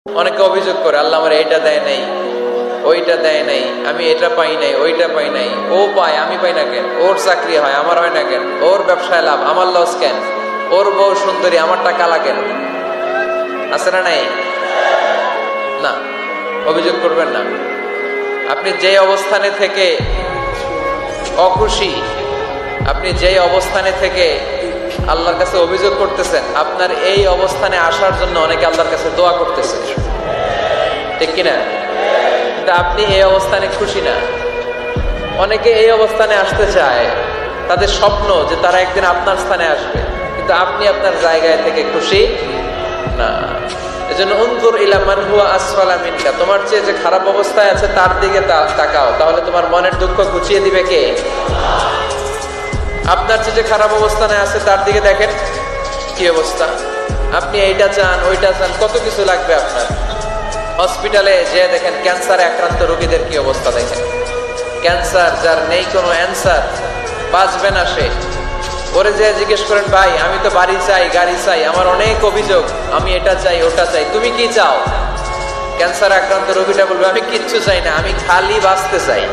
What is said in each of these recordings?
অনেকে অভিযোগ করে আল্লাহ আমার এইটা দেয় নাই, ওইটা দেয় নাই, আমি এটা পাই নাই, ওইটা পাই নাই। ও পায়, আমি পাই না কেন? ওর চাকরি হয়, আমার হয় না কেন? ওর ব্যবসায় লাভ, আমার লস কেন? ওর বউ সুন্দরী, আমার টাকা লাগেন? আছে না নাই? না, অভিযোগ করবেন না। আপনি যে অবস্থানে থেকে অখুশি, আপনি যে অবস্থানে থেকে আল্লাহর কাছে অভিযোগ করতেছেন, আপনার এই অবস্থানে আসার জন্য অনেকে আল্লাহর কাছে দোয়া করতেছে, ঠিক কিনা? কিন্তু আপনি এই অবস্থানে খুশি না। অনেকে এই অবস্থানে আসতে চায়, তাদের স্বপ্ন যে তারা একদিন আপনার স্থানে আসবে, কিন্তু আপনি আপনার জায়গায় থেকে খুশি না। এজন্য উনজুর ইলা মান হুয়া আসফালা মিনকা, তোমার চেয়ে যে খারাপ অবস্থায় আছে তার দিকে তাকাও, তাহলে তোমার মনের দুঃখ ঘুচিয়ে দিবে কে? আপনার চেয়ে যে খারাপ অবস্থানে আছে তার দিকে দেখেন কি অবস্থা। আপনি এইটা চান, ওইটা চান, কত কিছু লাগবে আপনার। হসপিটালে যে দেখেন ক্যান্সারে আক্রান্ত রোগীদের কি অবস্থা দেখেন। ক্যান্সার যার নেই কোনো অ্যান্সার, বাঁচবে না সে। ওরে যে জিজ্ঞেস করেন, ভাই আমি তো বাড়ি চাই, গাড়ি চাই, আমার অনেক অভিযোগ, আমি এটা চাই, ওটা চাই, তুমি কি চাও? ক্যান্সার আক্রান্ত রোগীটা বলবে, আমি কিচ্ছু চাই না, আমি খালি বাঁচতে চাই।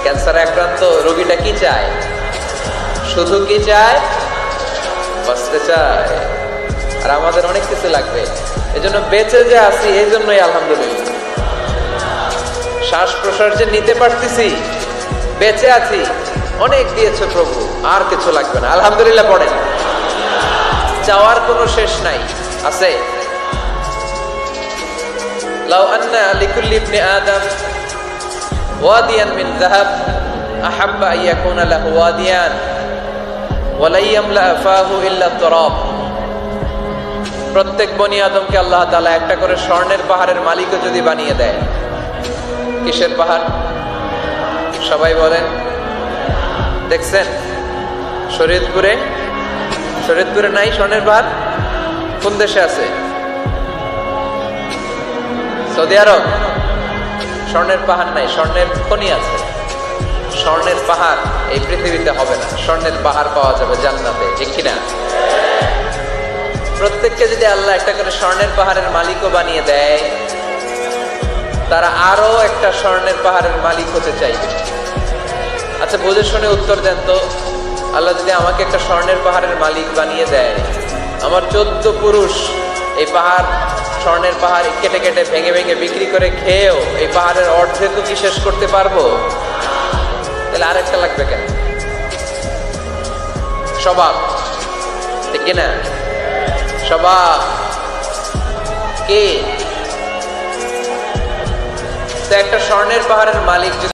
ক্যান্সার আক্রান্ত রোগীটা কি চায়? শুধু কি চায়? বাঁচতে চায়। আর আমাদের অনেক কিছু লাগবে। এজন্য বেঁচে যে আছি, এই জন্যই আলহামদুলিল্লাহ। শ্বাস প্রশ্বাস যে নিতে পারতেছি, বেঁচে আছি, অনেক দিয়েছে প্রভু, আর কিছু লাগবে না, আলহামদুলিল্লাহ পড়েন। চাওয়ার কোনো শেষ নাই, আছে? লাউ আন্না লিকুল্লি ইবনি আদম ওয়াদিয়ান মিন যাহাব আহাব্বা আন ইয়াকুনা লাহু ওয়াদিয়ান ওয়া লা ইয়ামলা ফাহু ইল্লা তুরাব। প্রত্যেক বনি আদমকে আল্লাহ তাআলা একটা করে স্বর্ণের পাহাড়ের মালিকও যদি বানিয়ে দেয়। কিসের পাহাড়? সবাই বলেন। দেখছেন শরীয়তপুরে? শরীয়তপুরে নাই স্বর্ণের পাহাড়? কোন দেশে আছে? সৌদি আরব। স্বর্ণের পাহাড় নাই, স্বর্ণের খনি আছে। স্বর্ণের পাহাড় এই পৃথিবীতে হবে না, স্বর্ণের পাহাড় পাওয়া যাবে জান্নাতে, ঠিক কিনা? প্রত্যেককে যদি আল্লাহ একটা করে স্বর্ণের পাহাড়ের মালিকও বানিয়ে দেয়, তারা আরো একটা স্বর্ণের পাহাড়ের মালিক হতে চাইবে। আচ্ছা বুঝে শুনে উত্তর দেন তো, আল্লাহ যদি আমাকে একটা স্বর্ণের পাহাড়ের মালিক বানিয়ে দেয়, আমার 14 পুরুষ এই পাহাড়, স্বর্ণের পাহাড় কেটে কেটে ভেঙে ভেঙে বিক্রি করে খেয়েও এই পাহাড়ের অর্ধেকও কি শেষ করতে পারবো? তাহলে আরেকটা লাগবে কেন? স্বভাব, ঠিক কিনা? স্বভাব কে? তো একটা স্বর্ণের পাহাড়ের মালিক